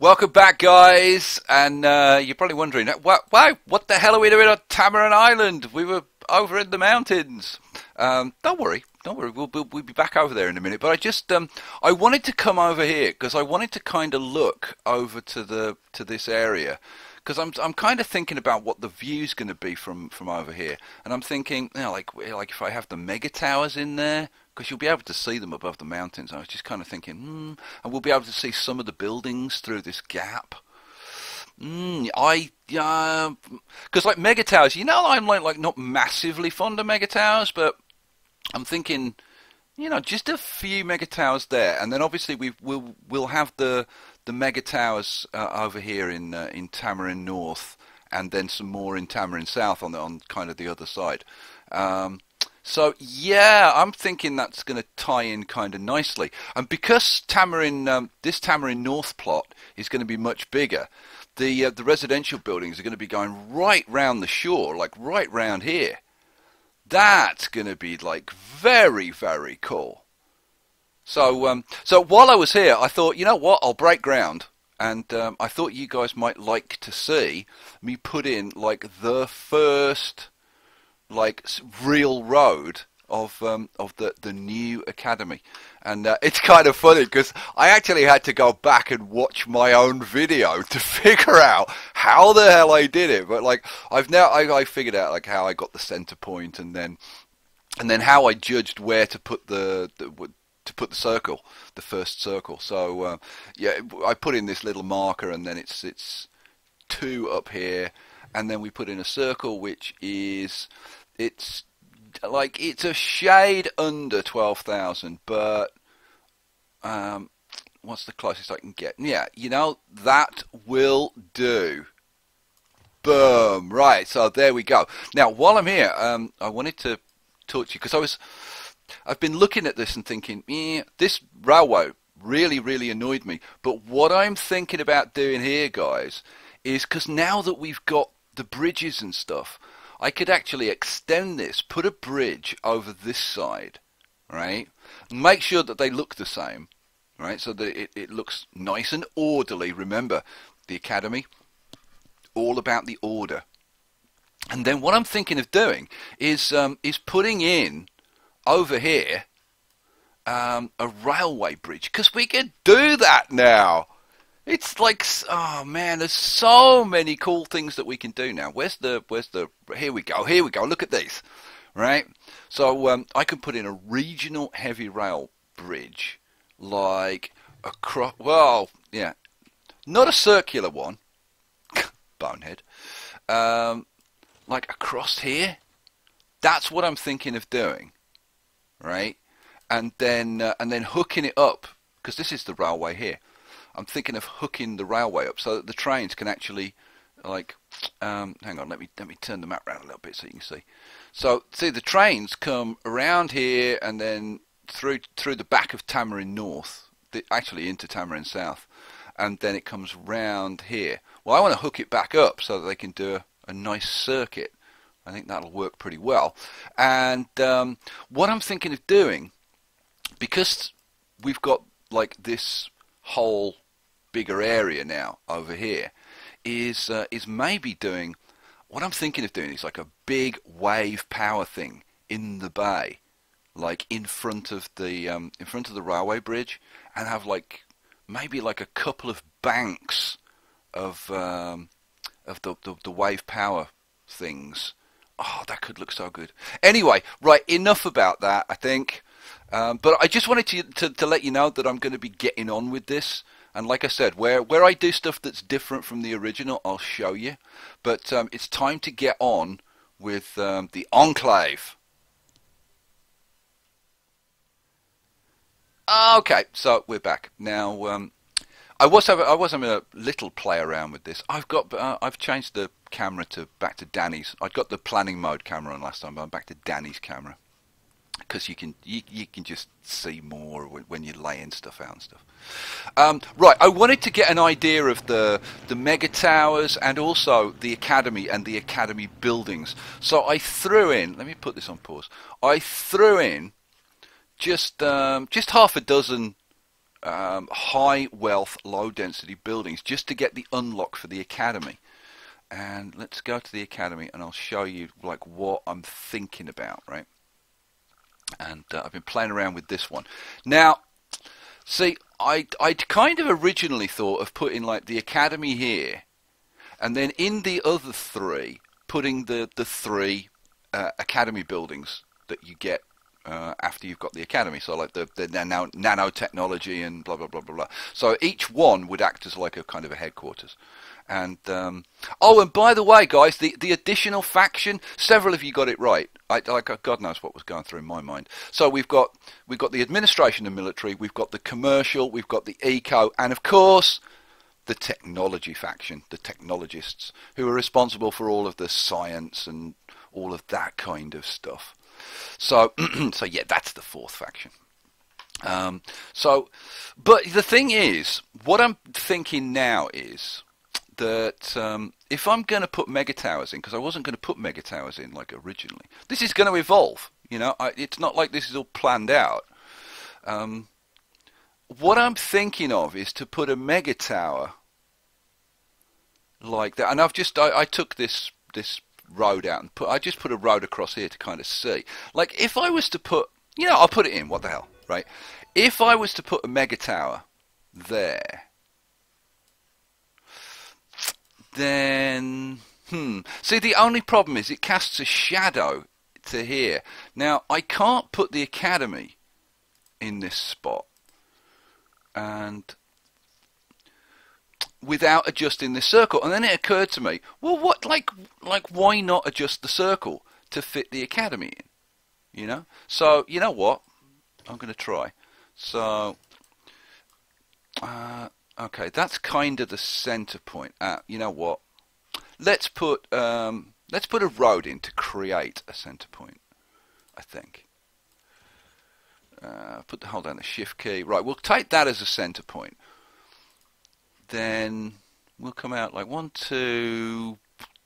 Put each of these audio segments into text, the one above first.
Welcome back, guys. And you're probably wondering, what the hell are we doing on Tamarin Island? We were over in the mountains. Don't worry. We'll be back over there in a minute. But I wanted to come over here because I wanted to kind of look over to this area. Because I'm kind of thinking about what the view's going to be from over here, and I'm thinking, like if I have the mega towers in there, because you'll be able to see them above the mountains. I was just kind of thinking, and we'll be able to see some of the buildings through this gap. Because like mega towers, I'm like not massively fond of mega towers, but I'm thinking, just a few mega towers there, and then obviously we'll have the mega towers over here in Tamarin North, and then some more in Tamarin South on kind of the other side. So yeah, I'm thinking that's going to tie in kind of nicely, and because this Tamarin North plot is going to be much bigger, the residential buildings are going to be going right round the shore, like right round here. That's going to be like very, very cool. So while I was here, I thought, you know what, I'll break ground, and I thought you guys might like to see me put in like the first like real road of the new academy, and it's kind of funny because I actually had to go back and watch my own video to figure out how the hell I did it. But like I figured out like how I got the center point, and then how I judged where to put the circle, the first circle. So yeah, I put in this little marker, and then it's 2 up here, and then we put in a circle which is it's a shade under 12,000, but what's the closest I can get? Yeah, that will do. Boom. Right, so there we go. Now while I'm here, I wanted to talk to you because I've been looking at this and thinking, this railway really annoyed me. But what I'm thinking about doing here, guys, is because now that we've got the bridges and stuff, I could actually extend this, put a bridge over this side, right? Make sure that they look the same, right? So that it looks nice and orderly. Remember, the academy, all about the order. And then what I'm thinking of doing is putting in over here a railway bridge, because we can do that now. It's like, oh man, there's so many cool things that we can do now. Here we go, look at these, right? So I can put in a regional heavy rail bridge, like across, well, yeah, not a circular one, bonehead, like across here. That's what I'm thinking of doing, right? And then hooking it up, because this is the railway here. I'm thinking of hooking the railway up so that the trains can actually, like, hang on, let me turn the map around a little bit so you can see. So, see, the trains come around here and then through the back of Tamarin North, actually into Tamarin South, and then it comes round here. Well, I want to hook it back up so that they can do a nice circuit. I think that'll work pretty well. And what I'm thinking of doing, because we've got like this whole bigger area now over here, is maybe doing, what I'm thinking of doing is like a big wave power thing in the bay, like in front of the railway bridge, and have like maybe like a couple of banks of the wave power things. Oh, that could look so good. Anyway, right, enough about that, I think. But I just wanted to let you know that I'm going to be getting on with this. And like I said, where I do stuff that's different from the original, I'll show you. But it's time to get on with the Enclave. Okay, so we're back now. I was having a little play around with this. I've changed the camera back to Danny's. I'd got the planning mode camera on last time, but I'm back to Danny's camera, because you can just see more when you're laying stuff out and stuff. Right, I wanted to get an idea of the mega towers and also the academy and the academy buildings. So I threw in, let me put this on pause. I threw in just half a dozen high wealth, low density buildings just to get the unlock for the academy. And let's go to the academy and I'll show you like what I'm thinking about, right? And I've been playing around with this one. Now, see, I'd kind of originally thought of putting like the academy here, and then in the other three, putting the three academy buildings that you get after you've got the academy. So like the nanotechnology and blah, blah, blah, blah, blah. So each one would act as like a kind of a headquarters. And oh, and by the way, guys, the additional faction, several of you got it right. God knows what was going through my mind. So we've got the administration and military, we've got the commercial, we've got the eco, and of course the technology faction, the technologists, who are responsible for all of the science and all of that kind of stuff. So so yeah, that's the fourth faction. But the thing is, what I'm thinking now is that if I'm going to put mega towers in, because I wasn't going to put mega towers in like originally, this is going to evolve. You know, it's not like this is all planned out. What I'm thinking of is to put a mega tower like that, and I took this road out and I just put a road across here to kind of see. Like if I was to put, you know, I'll put it in. What the hell, right? If I was to put a mega tower there, then see, the only problem is it casts a shadow to here. Now I can't put the academy in this spot and without adjusting this circle. And then it occurred to me, well, what, like why not adjust the circle to fit the academy in, you know? So you know what, I'm going to try. So okay, that's kind of the center point. You know what? Let's put a road in to create a center point. I think. Hold down the shift key. Right, we'll take that as a center point. Then we'll come out like 1, 2,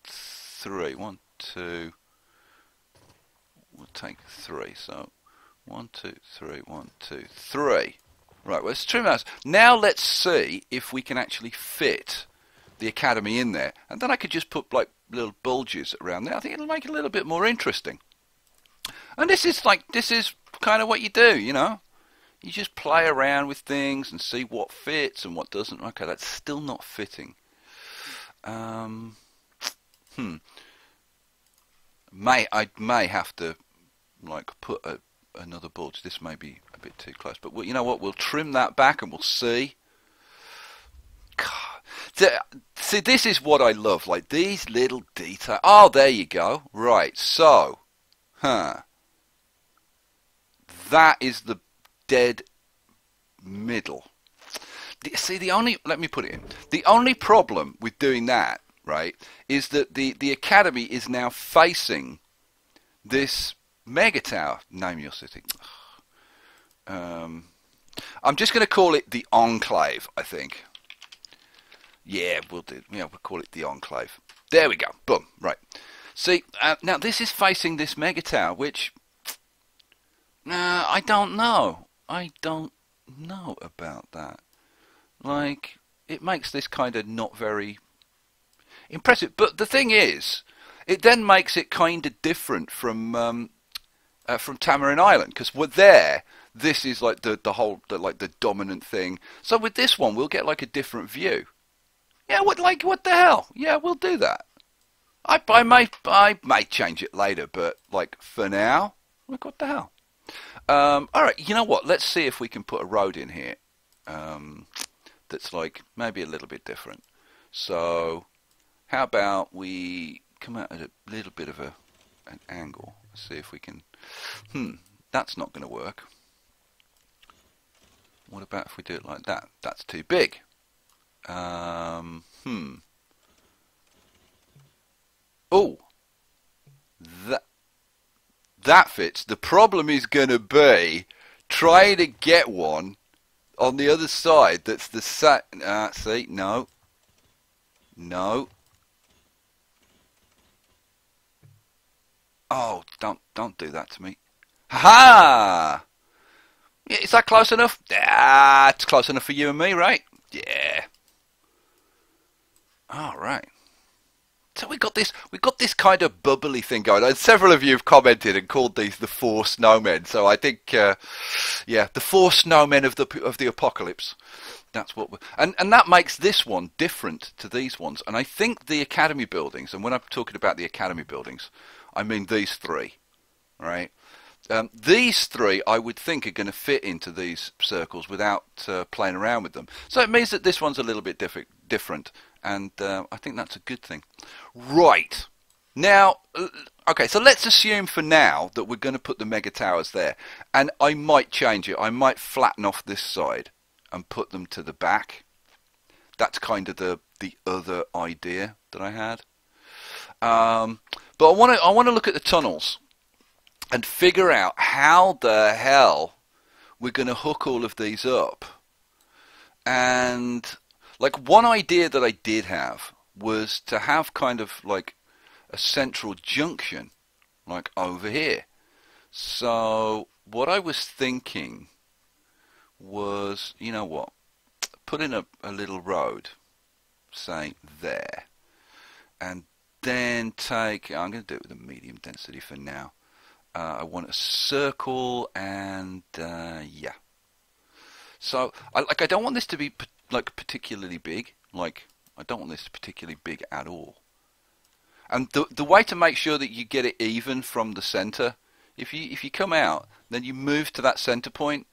3. 1, 2. We'll take 3. So 1, 2, 3. 1, 2, 3. Right, well, let's trim that. Now let's see if we can actually fit the academy in there, and then I could just put like little bulges around there. I think it'll make it a little bit more interesting. And this is kind of what you do, you know. You just play around with things and see what fits and what doesn't. Okay, that's still not fitting. I may have to like put another bulge. This may be a bit too close, but you know what? We'll trim that back and we'll see. God. See, this is what I love, like these little details. Oh, there you go. Right, so, that is the dead middle. See, let me put it in. The only problem with doing that, right, is that the academy is now facing this mega tower. Name your city. I'm just going to call it the Enclave, I think. Yeah, we'll do. Yeah, we'll call it the Enclave. There we go. Boom. Right. See, now this is facing this mega tower, which I don't know. I don't know about that. Like, it makes this kind of not very impressive. But the thing is, it then makes it kind of different from Tamarin Island, because we're there. This is like the dominant thing. So with this one, we'll get like a different view. Yeah, what the hell? Yeah, we'll do that. I may change it later, but like for now, like what the hell? All right, you know what? Let's see if we can put a road in here that's like maybe a little bit different. So how about we come out at a little bit of an angle? See if we can. That's not going to work. What about if we do it like that? That's too big. Oh, that fits. The problem is going to be trying to get one on the other side that's the same. See, no. Oh, don't do that to me. Ha ha! Yeah, is that close enough? Ah, it's close enough for you and me, right? Yeah. All right. So we got this kind of bubbly thing going on. Several of you have commented and called these the four snowmen. So I think, yeah, the four snowmen of the apocalypse. That's what, and that makes this one different to these ones. And I think the academy buildings, and when I'm talking about the academy buildings, I mean these three, right? These three, I would think, are going to fit into these circles without playing around with them. So it means that this one's a little bit different, and I think that's a good thing. Right. Now, okay, so let's assume for now that we're going to put the mega towers there, and I might change it. I might flatten off this side and put them to the back. That's kind of the other idea that I had. But I want to look at the tunnels and figure out how the hell we're going to hook all of these up. And like one idea that I did have was to have kind of like a central junction like over here. So what I was thinking was, you know what, put in a little road, say there, and then take, I'm going to do it with a medium density for now. I want a circle, and yeah. So I don't want this to be like particularly big. Like I don't want this particularly big at all. And the way to make sure that you get it even from the center, if you come out, then you move to that center point,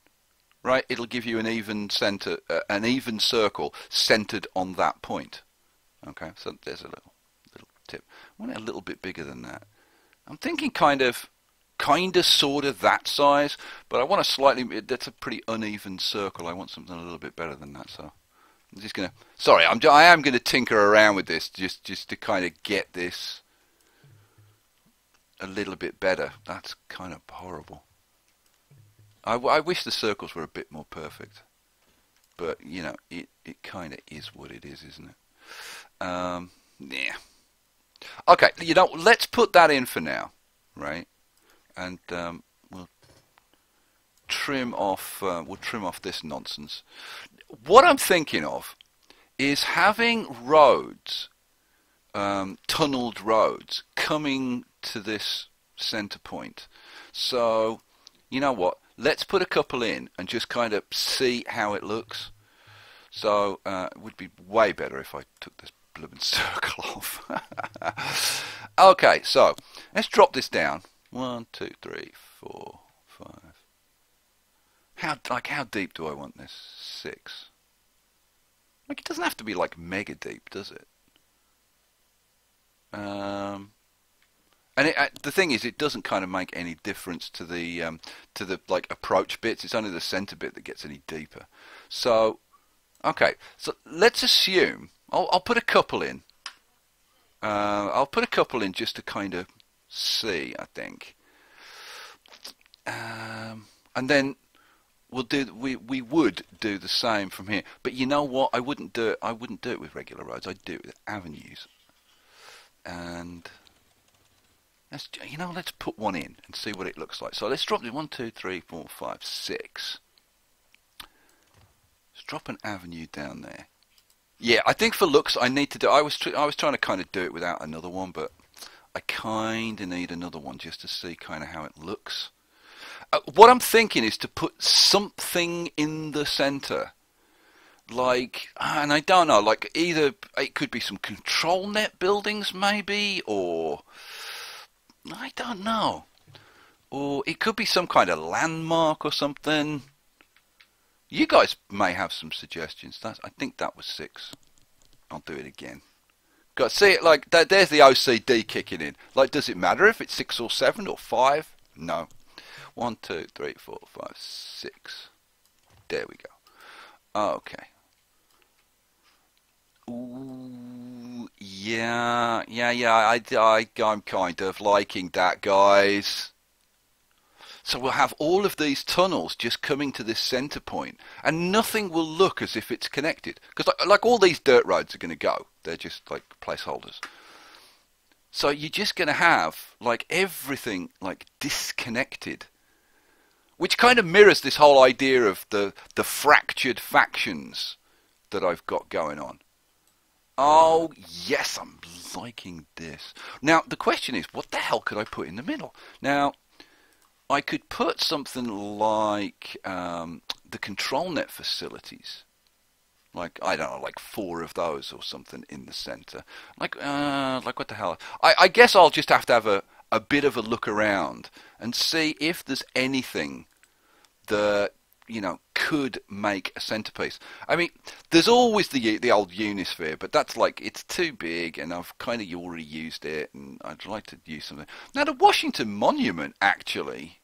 right? It'll give you an even center, an even circle centered on that point. Okay, so there's a little tip. I want it a little bit bigger than that. I'm thinking kind of sort of that size, but I want a slightly, that's a pretty uneven circle. I want something a little bit better than that. So I'm just gonna, sorry, I am gonna tinker around with this just to kind of get this a little bit better. That's kind of horrible. I wish the circles were a bit more perfect, but you know, it kind of is what it is, isn't it? Yeah. Okay, you know, let's put that in for now, right? And we'll trim off this nonsense. What I'm thinking of is having roads, tunneled roads, coming to this center point. So, you know what? Let's put a couple in and just kind of see how it looks. So it would be way better if I took this blooming circle off. Okay, so let's drop this down. 1, 2, 3, 4, 5. How deep do I want this? 6. Like it doesn't have to be like mega deep, does it? And the thing is, it doesn't kind of make any difference to the like approach bits. It's only the center bit that gets any deeper. So, okay. So let's assume I'll put a couple in. I'll put a couple in just to kind of see, I think. And then we would do the same from here. But you know what? I wouldn't do it with regular roads. I'd do it with avenues. And let's put one in and see what it looks like. So let's drop it 1, 2, 3, 4, 5, 6. Let's drop an avenue down there. Yeah, I think for looks I need to do. I was trying to kind of do it without another one, but I kind of need another one just to see kind of how it looks. What I'm thinking is to put something in the center, like, and I don't know, like either it could be some control net buildings maybe, or I don't know, or it could be some kind of landmark or something. You guys may have some suggestions. I think that was 6. I'll do it again. Got see it like that. There's the OCD kicking in. Like, does it matter if it's 6 or 7 or 5? No. 1, 2, 3, 4, 5, 6. There we go. Okay. Ooh, yeah. I'm kind of liking that, guys. So we'll have all of these tunnels just coming to this center point, and nothing will look as if it's connected. Because like all these dirt roads are going to go. They're just like placeholders. So you're just going to have like everything like disconnected. which kind of mirrors this whole idea of the fractured factions that I've got going on. Oh, yes, I'm liking this. Now, the question is, what the hell could I put in the middle? Now, I could put something like the control net facilities. Like, I don't know, like 4 of those or something in the center. Like what the hell? I guess I'll just have to have a bit of a look around and see if there's anything that, you know, could make a centerpiece. I mean, there's always the old Unisphere, but that's like, it's too big and I've kind of already used it and I'd like to use something. Now, the Washington Monument, actually,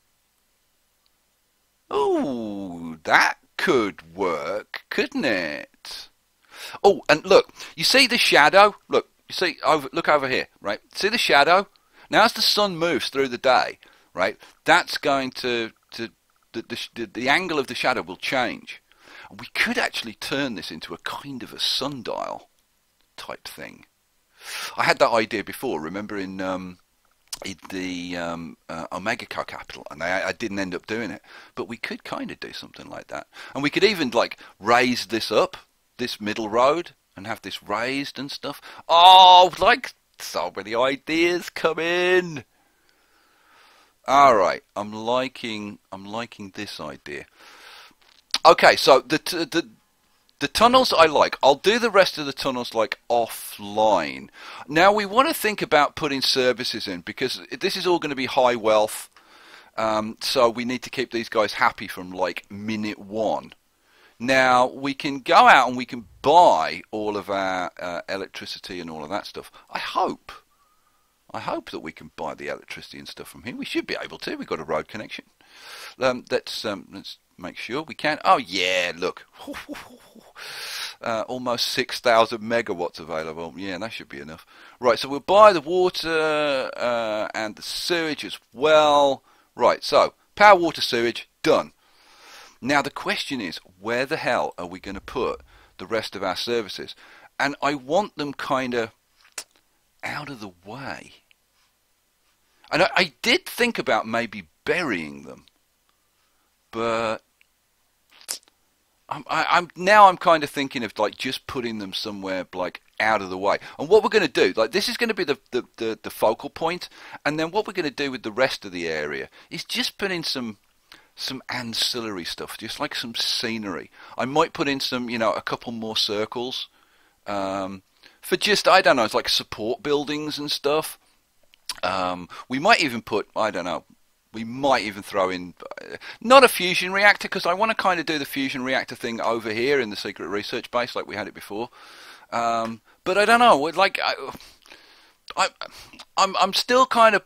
ooh, that could work, couldn't it? Oh, and look, you see the shadow? Look, you see, look over here, right? See the shadow? Now, as the sun moves through the day, right, that's going to the angle of the shadow will change. And we could actually turn this into a kind of a sundial type thing. I had that idea before, remember, in the Omega Co-Capital, and I didn't end up doing it. But we could kind of do something like that. And we could even, like, raise this up, this middle road, and have this raised and stuff. Oh, like, so many ideas come in. All right, I'm liking this idea. Okay, so the tunnels I like. I'll do the rest of the tunnels like offline. Now we want to think about putting services in because this is all going to be high wealth. So we need to keep these guys happy from like minute 1. Now we can go out and we can buy all of our electricity and all of that stuff. I hope that we can buy the electricity and stuff from here. We should be able to. We've got a road connection. Let's make sure we can. Oh yeah, look, almost 6,000 megawatts available. Yeah, that should be enough. Right, so we'll buy the water and the sewage as well. Right, so power, water, sewage, done. Now the question is, where the hell are we going to put the rest of our services? And I want them kind of out of the way. And I did think about maybe burying them, but I'm kind of thinking of like just putting them somewhere like out of the way. And what we're going to do, like this is going to be the focal point, and then what we're going to do with the rest of the area is just put in some ancillary stuff, just like some scenery. I might put in some, you know, a couple more circles for just, I don't know, it's like support buildings and stuff. We might even put, I don't know, we might even throw in, not a fusion reactor, because I want to kind of do the fusion reactor thing over here in the secret research base like we had it before. But I don't know, like, I'm still kind of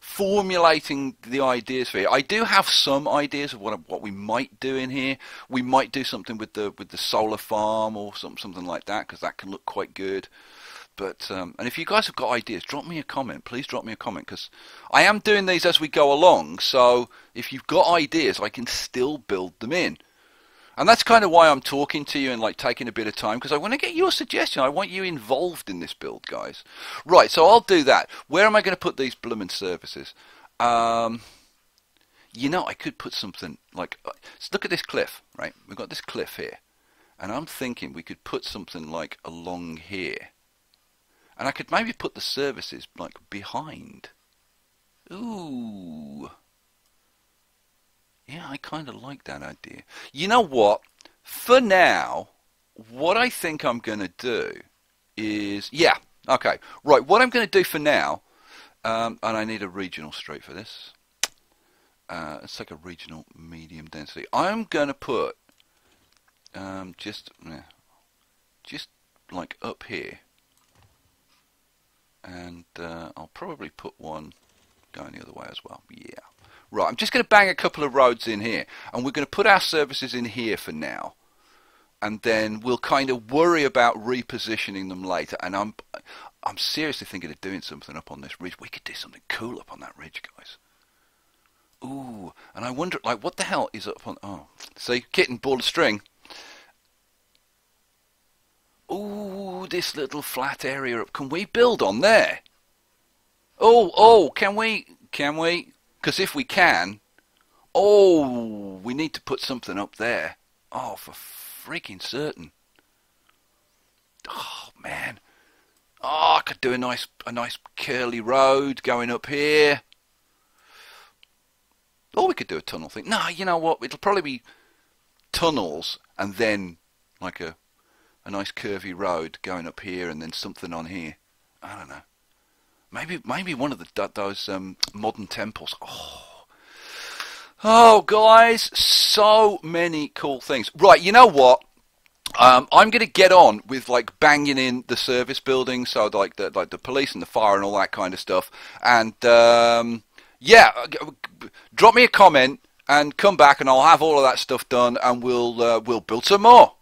formulating the ideas for you. I do have some ideas of what we might do in here. We might do something with the solar farm or something like that, because that can look quite good. But and if you guys have got ideas, drop me a comment. Please drop me a comment, because I am doing these as we go along. So if you've got ideas, I can still build them in. And that's kind of why I'm talking to you and like taking a bit of time, because I want to get your suggestion. I want you involved in this build, guys. Right, so I'll do that. Where am I going to put these bloomin' services? You know, I could put something like, look at this cliff, right? We've got this cliff here. And I'm thinking we could put something like along here. And I could maybe put the services like behind. Ooh. Yeah, I kind of like that idea. You know what? For now, what I think I'm going to do is... Yeah, okay. Right, what I'm going to do for now... and I need a regional street for this. It's like a regional medium density. I'm going to put... just like up here. And I'll probably put one going the other way as well. Yeah. Right, I'm just going to bang a couple of roads in here. And we're going to put our services in here for now. And then we'll kind of worry about repositioning them later. And I'm seriously thinking of doing something up on this ridge. We could do something cool up on that ridge, guys. Ooh, and I wonder, like, what the hell is up on... Oh, see, kitten, ball of string. Ooh, this little flat area up. Can we build on there? Oh, can we? Because if we can, Oh, we need to put something up there. Oh, for freaking certain. Oh man. Oh, I could do a nice curly road going up here. Or we could do a tunnel thing. No, you know what? It'll probably be tunnels and then like a nice curvy road going up here and then something on here. I don't know. Maybe one of those modern temples. Oh, guys, so many cool things. Right, you know what? I'm going to get on with like banging in the service building, so like the police and the fire and all that kind of stuff. And yeah, drop me a comment and come back, and I'll have all of that stuff done, and we'll build some more.